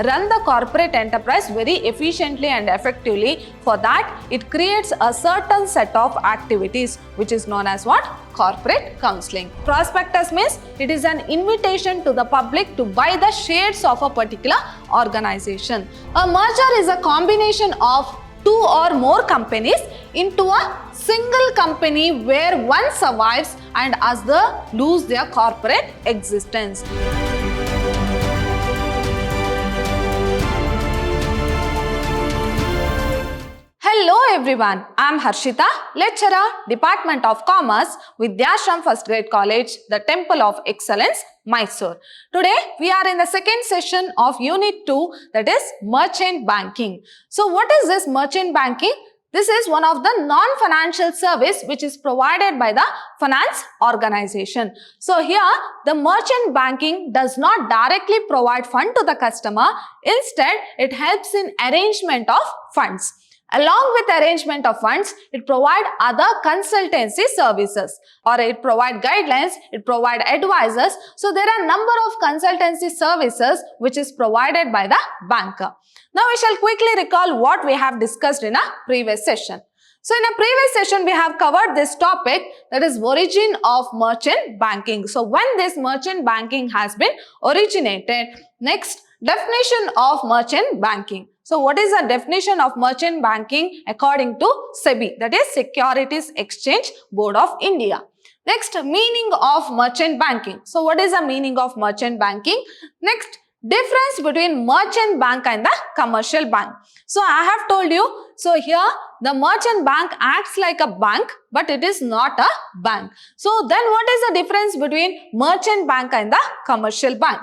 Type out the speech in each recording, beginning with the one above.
run the corporate enterprise very efficiently and effectively. For that, it creates a certain set of activities which is known as what? Corporate counseling. Prospectus means it is an invitation to the public to buy the shares of a particular organization. A merger is a combination of two or more companies into a single company where one survives and others lose their corporate existence. Hello everyone, I am Harshita, lecturer, Department of Commerce, Vidyashram First Grade College, the Temple of Excellence, Mysore. Today we are in the second session of Unit 2, that is Merchant Banking. So what is this Merchant Banking? This is one of the non-financial service which is provided by the finance organization. So here the merchant banking does not directly provide fund to the customer. Instead, it helps in arrangement of funds. Along with arrangement of funds, it provides other consultancy services, or it provides guidelines, it provides advisors. So there are a number of consultancy services which is provided by the banker. Now we shall quickly recall what we have discussed in a previous session. So in a previous session, we have covered this topic, that is origin of merchant banking. So when this merchant banking has been originated, next definition of merchant banking. So what is the definition of merchant banking according to SEBI, that is Securities Exchange Board of India. Next, meaning of merchant banking. So what is the meaning of merchant banking? Next, difference between merchant bank and the commercial bank. So I have told you, so here the merchant bank acts like a bank, but it is not a bank. So then what is the difference between merchant bank and the commercial bank?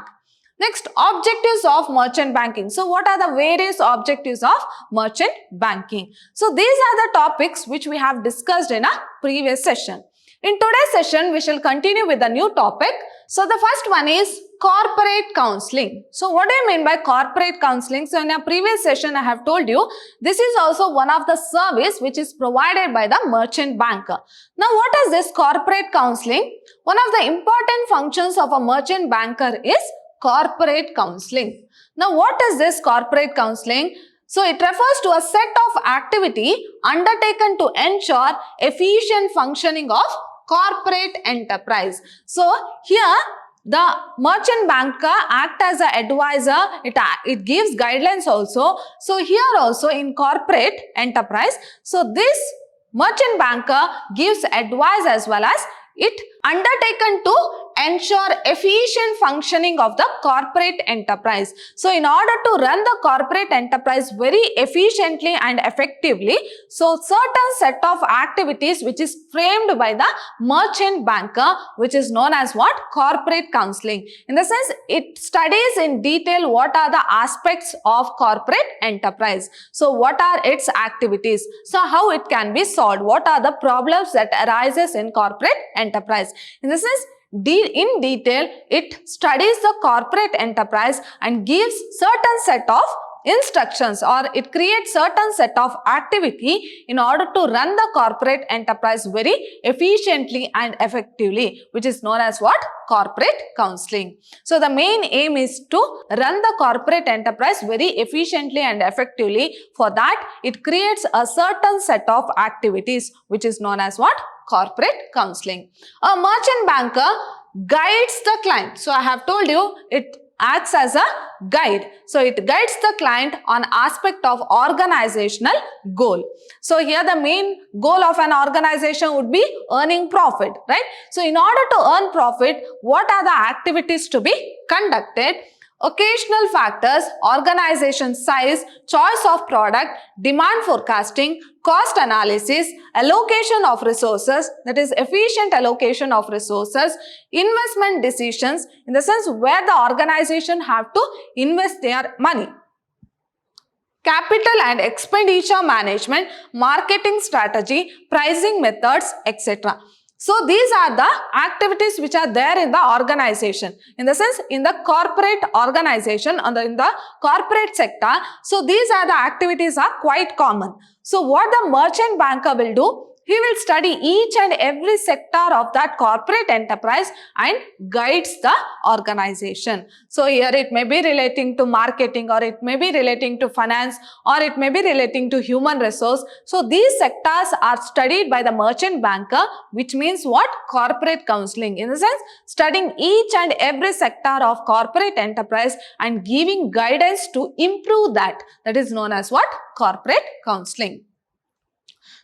Next, objectives of merchant banking. So what are the various objectives of merchant banking? So these are the topics which we have discussed in a previous session. In today's session, we shall continue with a new topic. So the first one is corporate counseling. So what do I mean by corporate counseling? So in a previous session, I have told you, this is also one of the service which is provided by the merchant banker. Now what is this corporate counseling? One of the important functions of a merchant banker is corporate counseling. Now what is this corporate counseling? So it refers to a set of activity undertaken to ensure efficient functioning of corporate enterprise. So here the merchant banker acts as an advisor, it gives guidelines also. So here also in corporate enterprise, so this merchant banker gives advice as well as it undertaken to ensure efficient functioning of the corporate enterprise. So in order to run the corporate enterprise very efficiently and effectively, so certain set of activities which is framed by the merchant banker, which is known as what? Corporate counseling. In the sense, it studies in detail what are the aspects of corporate enterprise. So what are its activities? So how it can be solved? What are the problems that arises in corporate enterprise? In the sense, in detail, it studies the corporate enterprise and gives certain set of instructions, or it creates certain set of activity in order to run the corporate enterprise very efficiently and effectively, which is known as what? Corporate counseling. So the main aim is to run the corporate enterprise very efficiently and effectively. For that, it creates a certain set of activities which is known as what? Corporate counseling. A merchant banker guides the client. So I have told you it acts as a guide. So it guides the client on aspect of organizational goal. So here the main goal of an organization would be earning profit, right? So in order to earn profit, what are the activities to be conducted? Occasional factors, organization size, choice of product, demand forecasting, cost analysis, allocation of resources, that is efficient allocation of resources, investment decisions, in the sense where the organization have to invest their money, capital and expenditure management, marketing strategy, pricing methods, etc. So these are the activities which are there in the organization, in the sense in the corporate organization and in the corporate sector. So these are the activities are quite common. So what the merchant banker will do, he will study each and every sector of that corporate enterprise and guides the organization. So here it may be relating to marketing, or it may be relating to finance, or it may be relating to human resource. So these sectors are studied by the merchant banker, which means what? Corporate counseling. In the sense, studying each and every sector of corporate enterprise and giving guidance to improve that. That is known as what? Corporate counseling.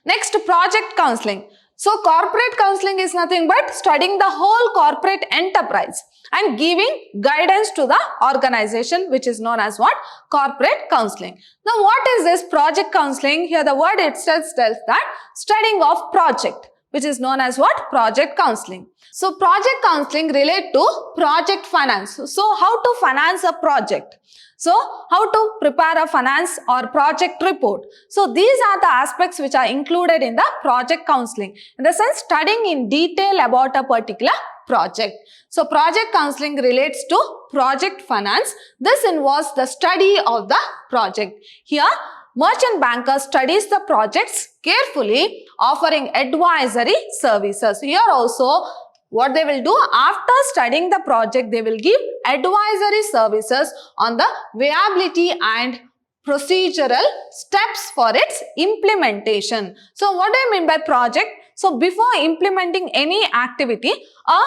Next, project counseling. So corporate counseling is nothing but studying the whole corporate enterprise and giving guidance to the organization, which is known as what? Corporate counseling. Now what is this project counseling? Here the word itself tells that studying of project, which is known as what? Project counseling. So project counseling relate to project finance. So how to finance a project? So how to prepare a finance or project report? So these are the aspects which are included in the project counseling. In the sense, studying in detail about a particular project. So project counseling relates to project finance. This involves the study of the project. Here, merchant banker studies the projects carefully, offering advisory services. Here also, what they will do after studying the project, they will give advisory services on the viability and procedural steps for its implementation. So what do I mean by project? So before implementing any activity, a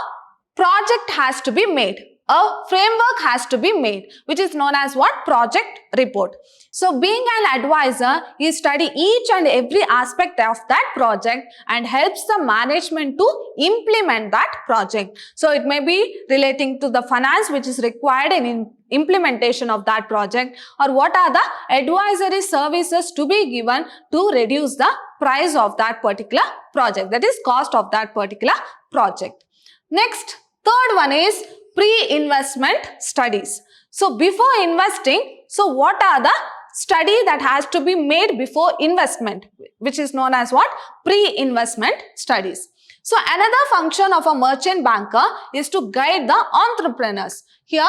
project has to be made. A framework has to be made, which is known as what? Project report. So being an advisor, he study each and every aspect of that project and helps the management to implement that project. So it may be relating to the finance which is required in implementation of that project, or what are the advisory services to be given to reduce the price of that particular project, that is cost of that particular project. Next, third one is pre-investment studies. So before investing, so what are the study that has to be made before investment, which is known as what? Pre-investment studies. So another function of a merchant banker is to guide the entrepreneurs. Here,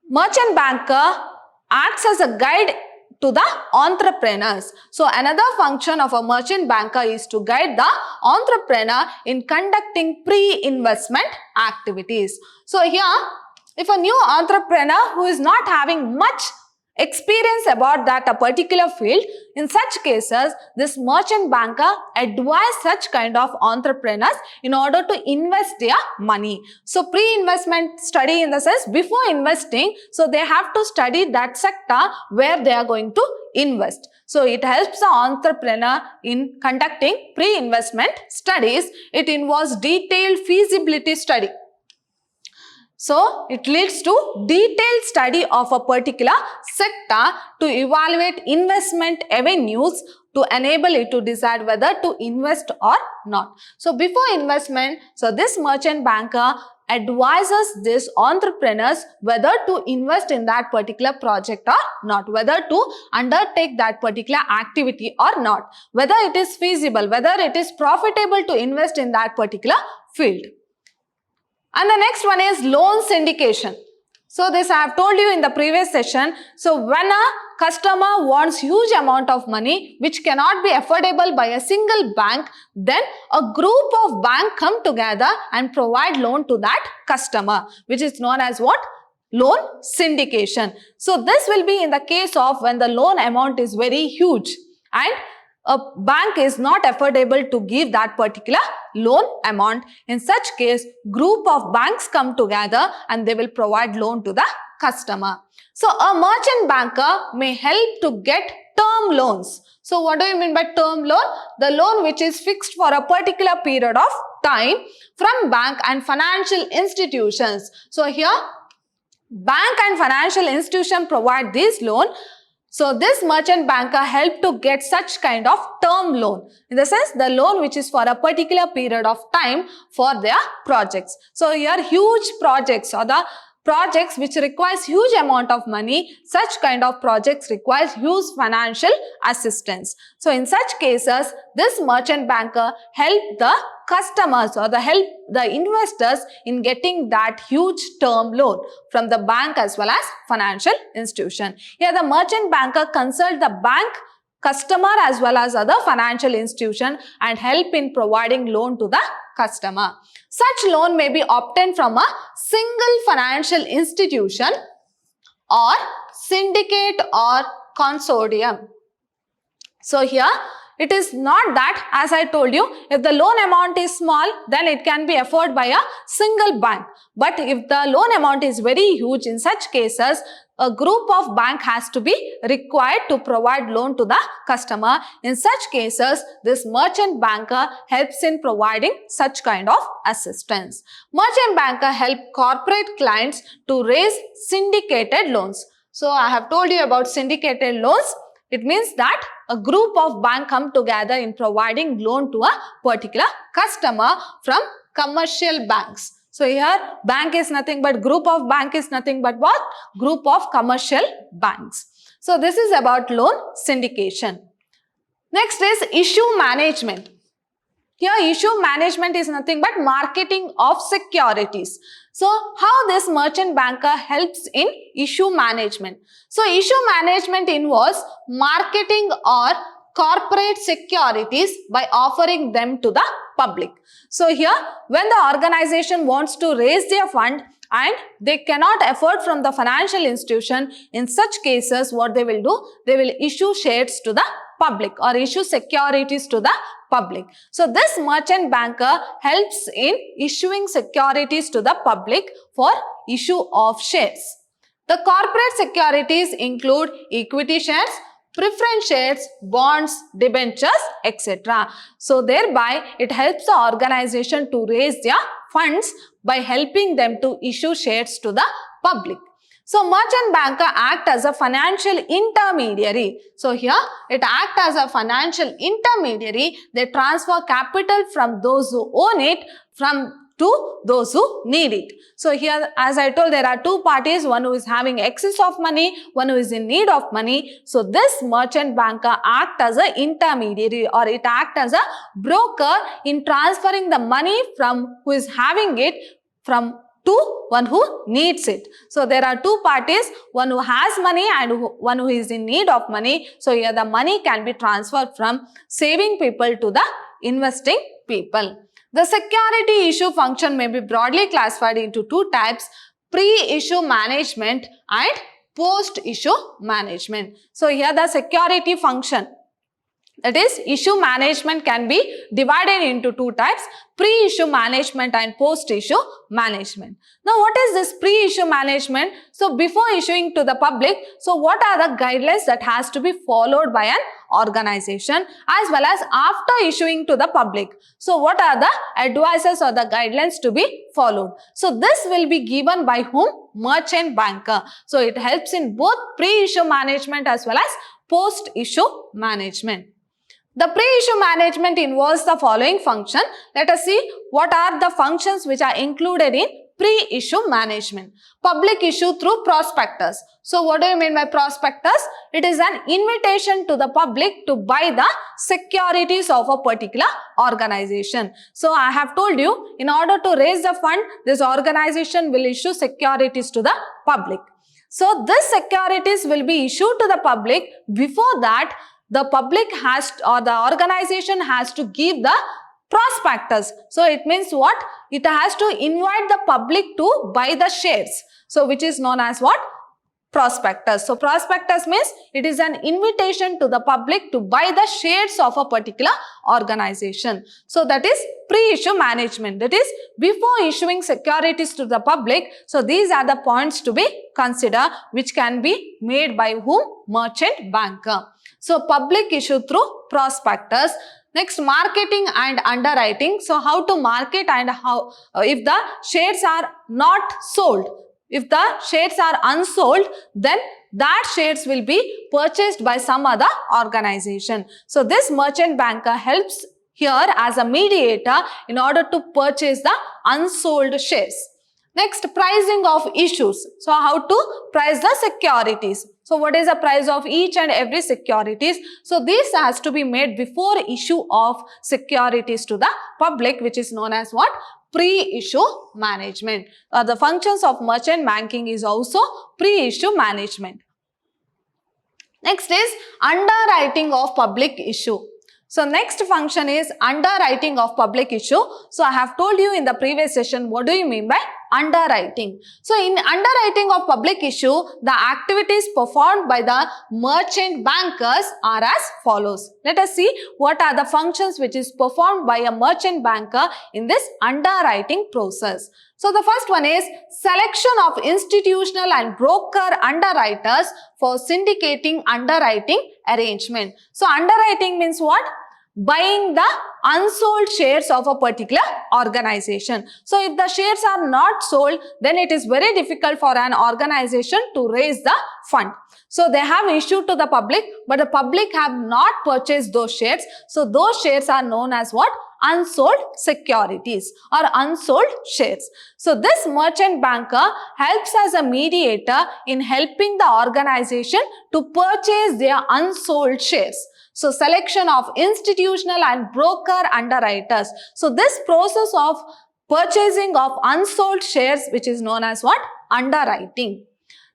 merchant banker acts as a guide to the entrepreneurs. So another function of a merchant banker is to guide the entrepreneur in conducting pre-investment activities. So here, if a new entrepreneur who is not having much experience about that a particular field, in such cases, this merchant banker advise such kind of entrepreneurs in order to invest their money. So pre-investment study in the sense before investing, so they have to study that sector where they are going to invest. So it helps the entrepreneur in conducting pre-investment studies. It involves detailed feasibility study. So it leads to detailed study of a particular sector to evaluate investment avenues to enable it to decide whether to invest or not. So before investment, so this merchant banker advises these entrepreneurs whether to invest in that particular project or not, whether to undertake that particular activity or not, whether it is feasible, whether it is profitable to invest in that particular field. And the next one is loan syndication. So this I have told you in the previous session. So when a customer wants huge amount of money which cannot be affordable by a single bank, then a group of banks come together and provide loan to that customer, which is known as what? Loan syndication. So this will be in the case of when the loan amount is very huge and a bank is not affordable to give that particular loan amount. In such case, group of banks come together and they will provide loan to the customer. So a merchant banker may help to get term loans. So what do you mean by term loan? The loan which is fixed for a particular period of time from bank and financial institutions. So here, bank and financial institution provide this loan. So this merchant banker helped to get such kind of term loan. In the sense, the loan which is for a particular period of time for their projects. So here huge projects or the projects which requires huge amount of money, such kind of projects requires huge financial assistance. So in such cases, this merchant banker help the customers or help the investors in getting that huge term loan from the bank as well as financial institution. Here the merchant banker consult the bank customer as well as other financial institution and help in providing loan to the customer. Such loan may be obtained from a single financial institution or syndicate or consortium. So here it is not that, as I told you, if the loan amount is small, then it can be afforded by a single bank. But if the loan amount is very huge, in such cases, a group of bank has to be required to provide loan to the customer. In such cases, this merchant banker helps in providing such kind of assistance. Merchant banker help corporate clients to raise syndicated loans. So I have told you about syndicated loans. It means that a group of banks come together in providing loan to a particular customer from commercial banks. So here bank is nothing but group of bank is nothing but what? Group of commercial banks. So this is about loan syndication. Next is issue management. Here issue management is nothing but marketing of securities. So how this merchant banker helps in issue management? So issue management involves marketing or corporate securities by offering them to the public. So here when the organization wants to raise their fund and they cannot afford from the financial institution, in such cases what they will do? They will issue shares to the public or issue securities to the public. So this merchant banker helps in issuing securities to the public for issue of shares. The corporate securities include equity shares, preference shares, bonds, debentures, etc. So thereby it helps the organization to raise their funds by helping them to issue shares to the public. So merchant banker act as a financial intermediary. So here it act as a financial intermediary. They transfer capital from those who own it to those who need it. So here, as I told, there are two parties, one who is having excess of money, one who is in need of money. So this merchant banker act as an intermediary, or it act as a broker in transferring the money from who is having it from to one who needs it. So there are two parties, one who has money and one who is in need of money. So here the money can be transferred from saving people to the investing people. The security issue function may be broadly classified into two types: pre-issue management and post-issue management. So here the security function, that is issue management, can be divided into two types: pre-issue management and post-issue management. Now what is this pre-issue management? So before issuing to the public, so what are the guidelines that has to be followed by an organization, as well as after issuing to the public? So what are the advices or the guidelines to be followed? So this will be given by whom? Merchant banker. So it helps in both pre-issue management as well as post-issue management. The pre-issue management involves the following function. Let us see what are the functions which are included in pre-issue management. Public issue through prospectus. So what do you mean by prospectus? It is an invitation to the public to buy the securities of a particular organization. So I have told you, in order to raise the fund, this organization will issue securities to the public. So this securities will be issued to the public. Before that, the public has or the organization has to give the prospectus. So it means what? It has to invite the public to buy the shares. So which is known as what? Prospectus. So prospectus means it is an invitation to the public to buy the shares of a particular organization. So that is pre-issue management. That is before issuing securities to the public. So these are the points to be considered, which can be made by whom? Merchant banker. So public issue through prospectus. Next, marketing and underwriting. So how to market and how, if the shares are not sold, if the shares are unsold, then that shares will be purchased by some other organization. So this merchant banker helps here as a mediator in order to purchase the unsold shares. Next, pricing of issues. So how to price the securities. So what is the price of each and every securities? So this has to be made before issue of securities to the public, which is known as what? Pre-issue management. The functions of merchant banking is also pre-issue management. Next is underwriting of public issue. So next function is underwriting of public issue. So I have told you in the previous session what do you mean by underwriting. So in underwriting of public issue, the activities performed by the merchant bankers are as follows. Let us see what are the functions which is performed by a merchant banker in this underwriting process. So the first one is selection of institutional and broker underwriters for syndicating underwriting arrangement. So underwriting means what? Buying the unsold shares of a particular organization. So if the shares are not sold, then it is very difficult for an organization to raise the fund. So they have issued to the public, but the public have not purchased those shares. So those shares are known as what? Unsold securities or unsold shares. So this merchant banker helps as a mediator in helping the organization to purchase their unsold shares. So selection of institutional and broker underwriters. So this process of purchasing of unsold shares, which is known as what? Underwriting.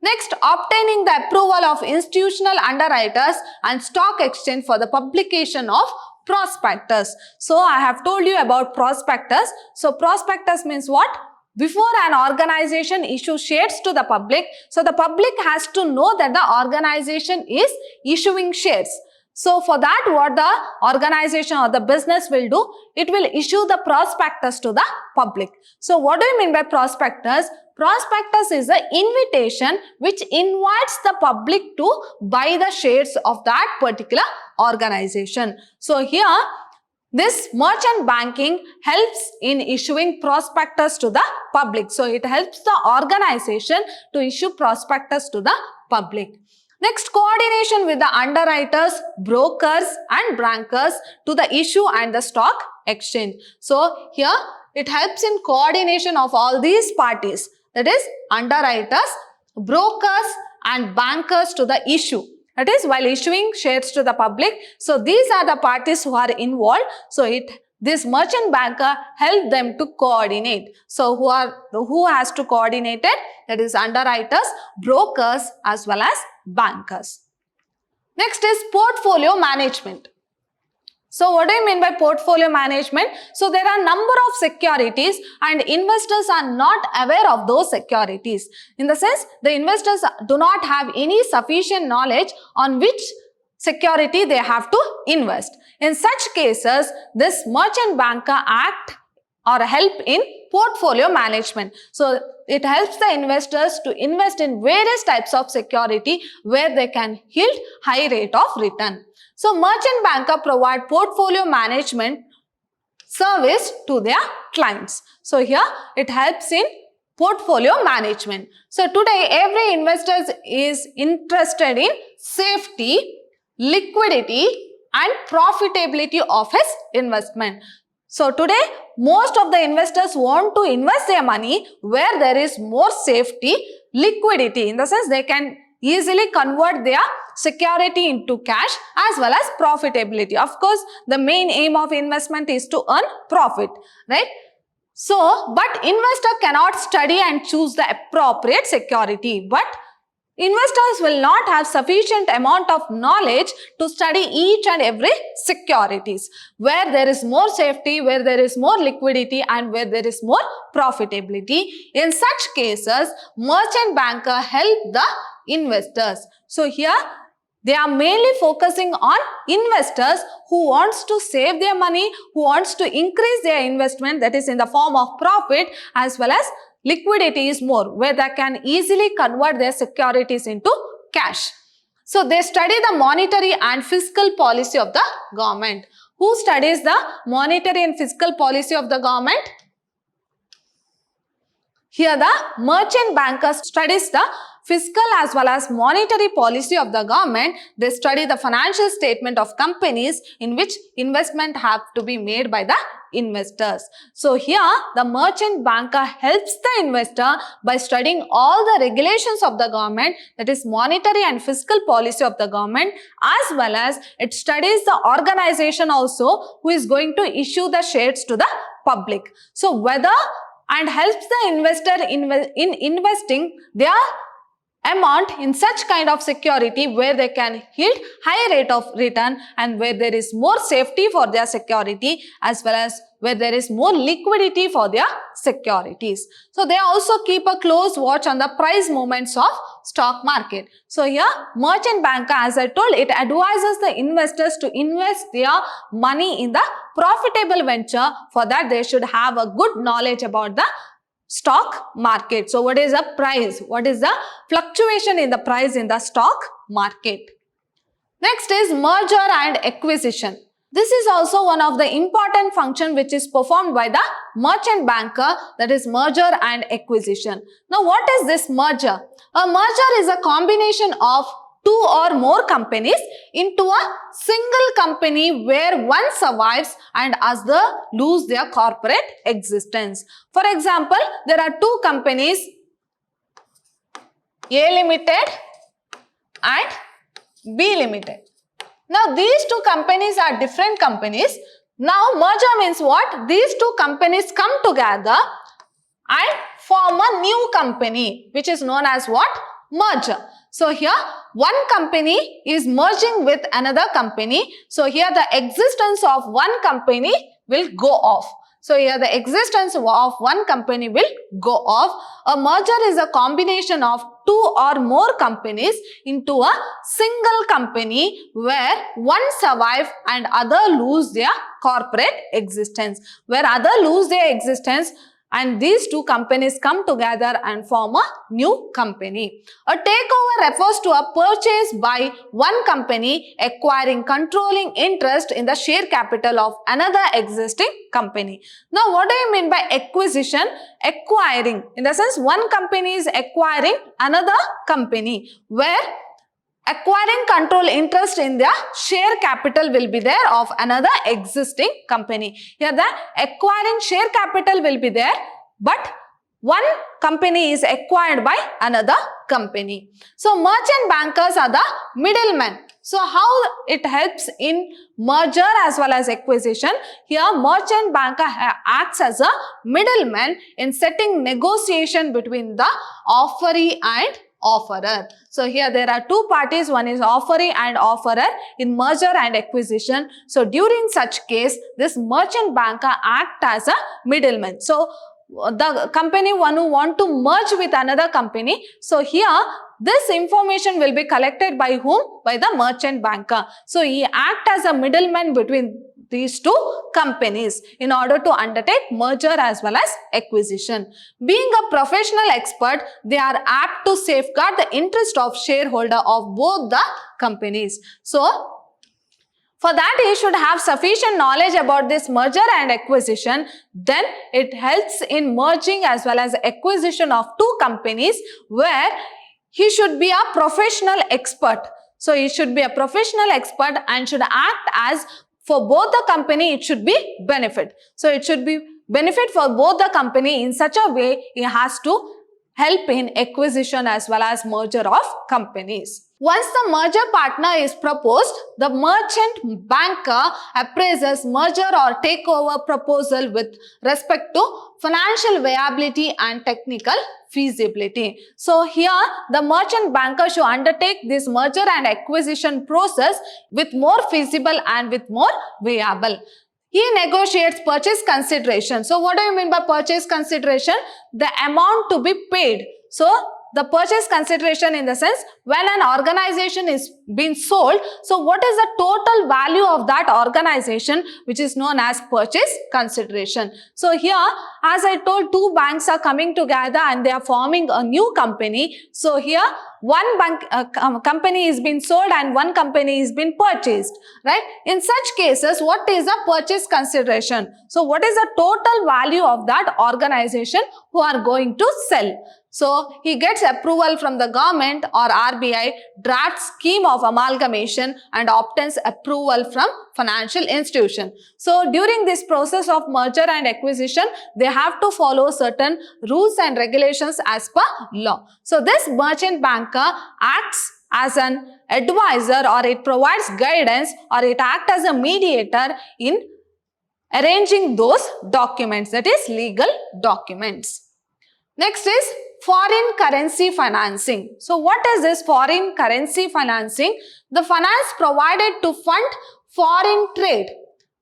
Next, obtaining the approval of institutional underwriters and stock exchange for the publication of prospectus. So I have told you about prospectus. So prospectus means what? Before an organization issues shares to the public, so the public has to know that the organization is issuing shares. So for that, what the organization or the business will do, it will issue the prospectus to the public. So what do you mean by prospectus? Prospectus is an invitation which invites the public to buy the shares of that particular organization. So here, this merchant banking helps in issuing prospectus to the public. So it helps the organization to issue prospectus to the public. Next, coordination with the underwriters, brokers and bankers to the issue and the stock exchange. So here it helps in coordination of all these parties, that is underwriters, brokers and bankers to the issue. That is while issuing shares to the public. So these are the parties who are involved. So this merchant banker help them to coordinate. So who has to coordinate it? That is underwriters, brokers as well as bankers. Next is portfolio management. So what do you mean by portfolio management? So there are number of securities and investors are not aware of those securities. In the sense, the investors do not have any sufficient knowledge on which security they have to invest. In such cases, this merchant banker act or help in portfolio management. So it helps the investors to invest in various types of security where they can yield high rate of return. So merchant banker provide portfolio management service to their clients. So here it helps in portfolio management. So today every investor is interested in safety, liquidity and profitability of his investment. So today most of the investors want to invest their money where there is more safety, liquidity, in the sense they can easily convert their security into cash as well as profitability. Of course, the main aim of investment is to earn profit, right? So, but investor cannot study and choose the appropriate security, but investors will not have sufficient amount of knowledge to study each and every securities, where there is more safety, where there is more liquidity and where there is more profitability. In such cases, merchant banker help the investors. So here they are mainly focusing on investors who wants to save their money, who wants to increase their investment, that is in the form of profit, as well as liquidity is more, where they can easily convert their securities into cash. So they study the monetary and fiscal policy of the government. Who studies the monetary and fiscal policy of the government? Here the merchant banker studies the fiscal as well as monetary policy of the government. They study the financial statement of companies in which investment have to be made by the investors. So here the merchant banker helps the investor by studying all the regulations of the government, that is monetary and fiscal policy of the government, as well as it studies the organization also who is going to issue the shares to the public. So whether and helps the investor in investing their amount in such kind of security where they can yield high rate of return and where there is more safety for their security as well as where there is more liquidity for their securities. So they also keep a close watch on the price movements of stock market. So here merchant banker, as I told, it advises the investors to invest their money in the profitable venture. For that they should have a good knowledge about the stock market. So what is the price? What is the fluctuation in the price in the stock market? Next is merger and acquisition. This is also one of the important function which is performed by the merchant banker, that is merger and acquisition. Now what is this merger? A merger is a combination of two or more companies into a single company where one survives and other lose their corporate existence. For example, there are two companies, A Limited and B Limited. Now these two companies are different companies. Now merger means what? These two companies come together and form a new company which is known as what? Merger. So here one company is merging with another company. So here the existence of one company will go off. So here the existence of one company will go off. A merger is a combination of two or more companies into a single company where one survive and other lose their corporate existence. Where other lose their existence and these two companies come together and form a new company. A takeover refers to a purchase by one company acquiring controlling interest in the share capital of another existing company. Now what do you mean by acquisition? Acquiring, in the sense one company is acquiring another company where acquiring control interest in their share capital will be there of another existing company. Here the acquiring share capital will be there, but one company is acquired by another company. So merchant bankers are the middlemen. So how it helps in merger as well as acquisition? Here merchant banker acts as a middleman in setting negotiation between the offeree and offerer. So here there are two parties, one is offeree and offerer in merger and acquisition. So during such case, this merchant banker act as a middleman. So the company one who want to merge with another company. So here this information will be collected by whom? By the merchant banker. So he act as a middleman between these two companies in order to undertake merger as well as acquisition. Being a professional expert, they are apt to safeguard the interest of shareholder of both the companies. So for that, he should have sufficient knowledge about this merger and acquisition. Then it helps in merging as well as acquisition of two companies where he should be a professional expert. So he should be a professional expert and should act as, for both the company, it should be benefit. So it should be benefit for both the company in such a way he has to help in acquisition as well as merger of companies. Once the merger partner is proposed, the merchant banker appraises merger or takeover proposal with respect to financial viability and technical feasibility. So here the merchant banker should undertake this merger and acquisition process with more feasible and with more viable. He negotiates purchase consideration. So what do you mean by purchase consideration? The amount to be paid. So the purchase consideration in the sense when an organization is being sold, so what is the total value of that organization, which is known as purchase consideration. So here, as I told, two banks are coming together and they are forming a new company. So here one bank company is being sold and one company is being purchased, right? In such cases, what is the purchase consideration? So what is the total value of that organization who are going to sell? So he gets approval from the government or RBI, drafts scheme of amalgamation and obtains approval from financial institution. So during this process of merger and acquisition, they have to follow certain rules and regulations as per law. So this merchant banker acts as an advisor, or it provides guidance, or it acts as a mediator in arranging those documents, that is legal documents. Next is foreign currency financing. So what is this foreign currency financing? The finance provided to fund foreign trade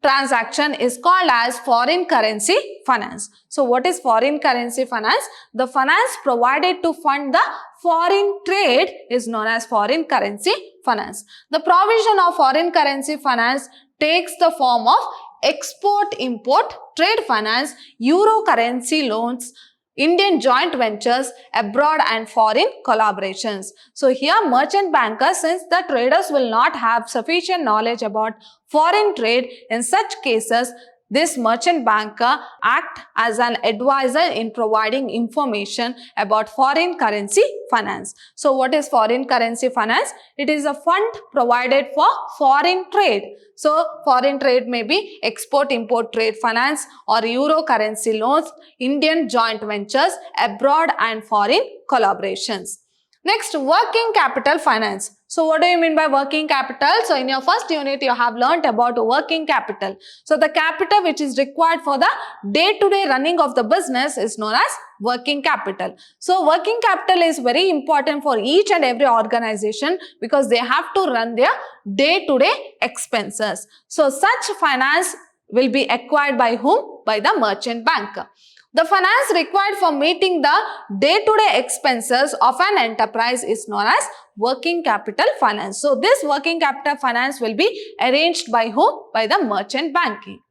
transaction is called as foreign currency finance. So what is foreign currency finance? The finance provided to fund the foreign trade is known as foreign currency finance. The provision of foreign currency finance takes the form of export-import trade finance, euro currency loans, Indian joint ventures, abroad and foreign collaborations. So here merchant bankers, since the traders will not have sufficient knowledge about foreign trade, in such cases this merchant banker act as an advisor in providing information about foreign currency finance. So what is foreign currency finance? It is a fund provided for foreign trade. So foreign trade may be export-import trade finance or euro currency loans, Indian joint ventures, abroad and foreign collaborations. Next, working capital finance. So what do you mean by working capital? So in your first unit, you have learnt about working capital. So the capital which is required for the day-to-day running of the business is known as working capital. So working capital is very important for each and every organization because they have to run their day-to-day expenses. So such finance will be acquired by whom? By the merchant banker. The finance required for meeting the day-to-day expenses of an enterprise is known as working capital finance. So this working capital finance will be arranged by whom? By the merchant banking.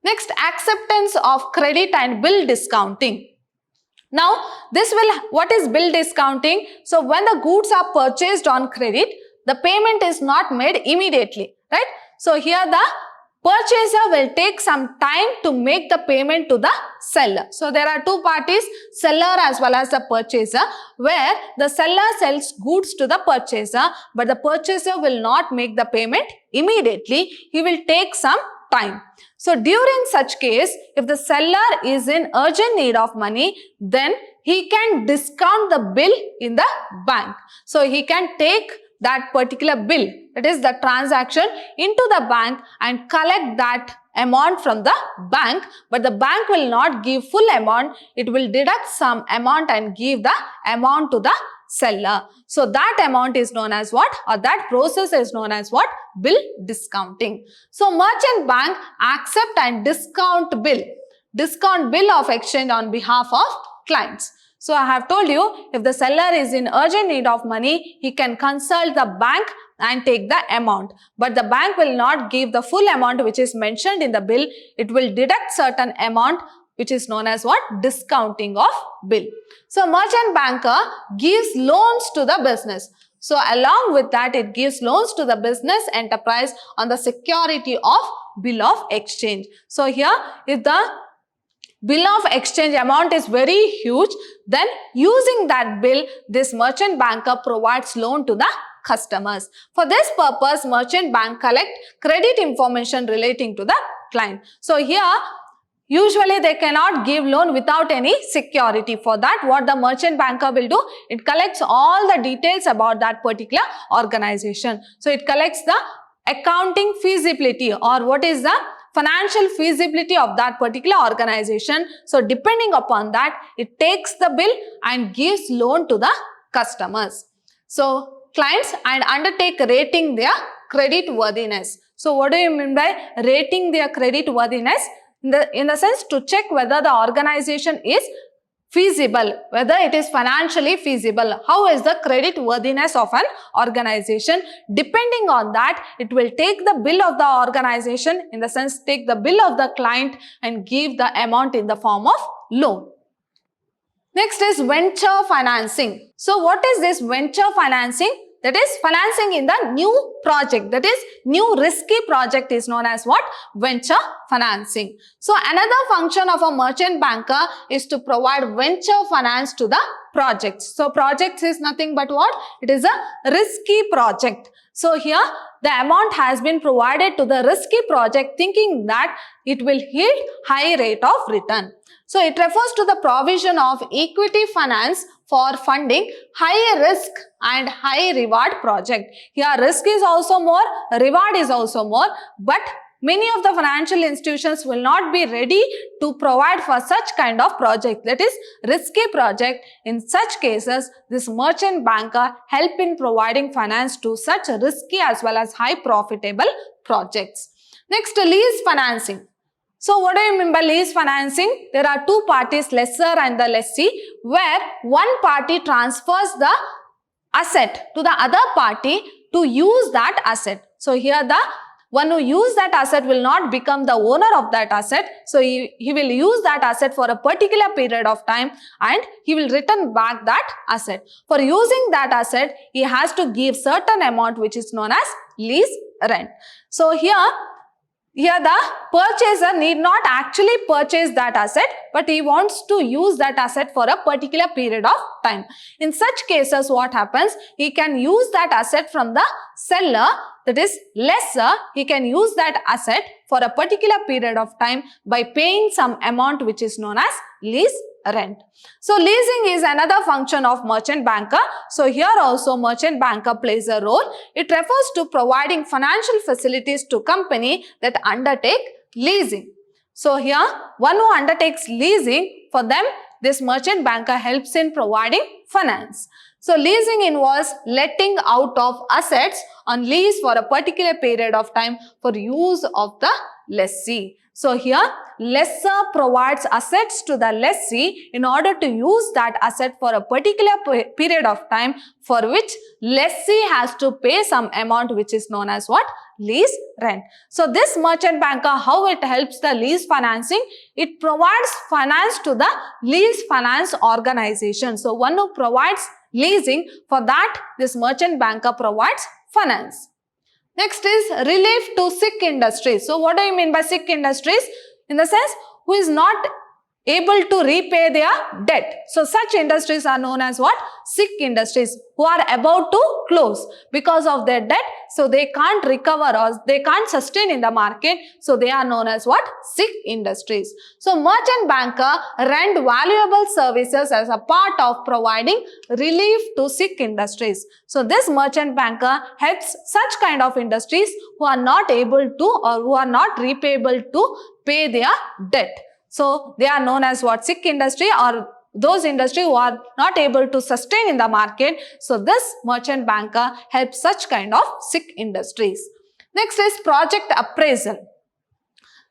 Next, acceptance of credit and bill discounting. Now, what is bill discounting? So when the goods are purchased on credit, the payment is not made immediately, right? So here the purchaser will take some time to make the payment to the seller. So there are two parties, seller as well as the purchaser, where the seller sells goods to the purchaser, but the purchaser will not make the payment immediately. He will take some time. So during such case, if the seller is in urgent need of money, then he can discount the bill in the bank. So he can take that particular bill, that is the transaction, into the bank and collect that amount from the bank, but the bank will not give full amount. It will deduct some amount and give the amount to the seller. So that amount is known as what? Or that process is known as what? Bill discounting. So merchant bank accept and discount bill of exchange on behalf of clients. So I have told you, if the seller is in urgent need of money, he can consult the bank and take the amount. But the bank will not give the full amount which is mentioned in the bill. It will deduct certain amount which is known as what? Discounting of bill. So merchant banker gives loans to the business. So along with that, it gives loans to the business enterprise on the security of bill of exchange. So here, if the bill of exchange amount is very huge, then using that bill, this merchant banker provides loan to the customers. For this purpose, merchant bank collect credit information relating to the client. So here, usually they cannot give loan without any security. For that, what the merchant banker will do? It collects all the details about that particular organization. So it collects the accounting feasibility, or what is the financial feasibility of that particular organization. So depending upon that, it takes the bill and gives loan to the customers. So clients and undertake rating their credit worthiness. So what do you mean by rating their credit worthiness? In the sense to check whether the organization is feasible, whether it is financially feasible. How is the credit worthiness of an organization? Depending on that, it will take the bill of the organization, in the sense take the bill of the client and give the amount in the form of loan. Next is venture financing. So what is this venture financing? That is financing in the new project, that is new risky project is known as what? Venture financing. So another function of a merchant banker is to provide venture finance to the projects. So projects is nothing but what? It is a risky project. So here the amount has been provided to the risky project thinking that it will yield high rate of return. So it refers to the provision of equity finance for funding high risk and high reward project. Here risk is also more, reward is also more, but many of the financial institutions will not be ready to provide for such kind of project, that is risky project. In such cases, this merchant banker help in providing finance to such risky as well as high profitable projects. Next, lease financing. So what do you mean by lease financing? There are two parties, lessor and the lessee, where one party transfers the asset to the other party to use that asset. So here the one who use that asset will not become the owner of that asset. So he will use that asset for a particular period of time and he will return back that asset. For using that asset, he has to give certain amount which is known as lease rent. So here the purchaser need not actually purchase that asset, but he wants to use that asset for a particular period of time. In such cases, what happens? He can use that asset from the seller, that is lessor. He can use that asset for a particular period of time by paying some amount which is known as lease rent. So leasing is another function of merchant banker. So here also merchant banker plays a role. It refers to providing financial facilities to company that undertake leasing. So here one who undertakes leasing, for them this merchant banker helps in providing finance. So leasing involves letting out of assets on lease for a particular period of time for use of the lessee. So here lessor provides assets to the lessee in order to use that asset for a particular period of time, for which lessee has to pay some amount which is known as what? Lease rent. So this merchant banker, how it helps the lease financing? It provides finance to the lease finance organization. So one who provides leasing, for that this merchant banker provides finance. Next is relief to sick industries. So what do you mean by sick industries? In the sense, who is not able to repay their debt. So such industries are known as what? Sick industries, who are about to close because of their debt. So they can't recover or they can't sustain in the market. So they are known as what? Sick industries. So merchant banker render valuable services as a part of providing relief to sick industries. So this merchant banker helps such kind of industries who are not able to or who are not repayable to pay their debt. So they are known as what? Sick industry, or those industry who are not able to sustain in the market. So this merchant banker helps such kind of sick industries. Next is project appraisal.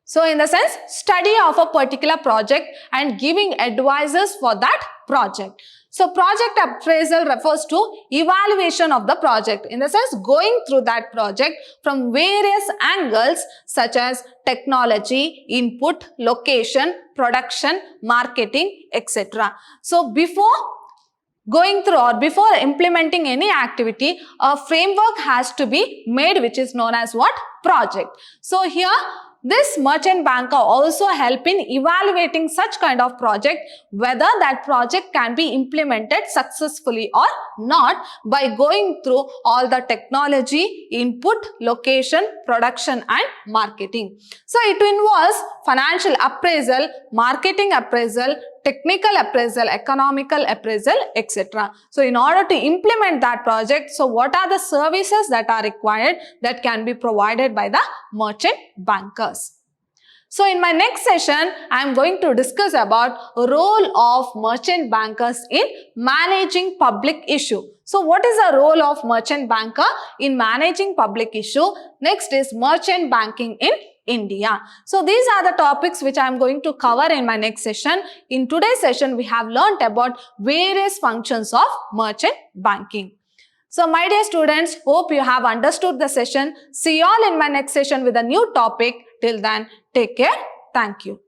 So in the sense, study of a particular project and giving advices for that project. So project appraisal refers to evaluation of the project, in the sense going through that project from various angles such as technology, input, location, production, marketing, etc. So before going through or before implementing any activity, a framework has to be made which is known as what? Project. So here this merchant banker also help in evaluating such kind of project, whether that project can be implemented successfully or not, by going through all the technology, input, location, production and marketing. So it involves financial appraisal, marketing appraisal, technical appraisal, economical appraisal, etc. So in order to implement that project, so what are the services that are required that can be provided by the merchant bankers? So in my next session, I am going to discuss about role of merchant bankers in managing public issue. So what is the role of merchant banker in managing public issue? Next is merchant banking in India. So these are the topics which I am going to cover in my next session. In today's session, we have learnt about various functions of merchant banking. So my dear students, hope you have understood the session. See you all in my next session with a new topic. Till then, take care. Thank you.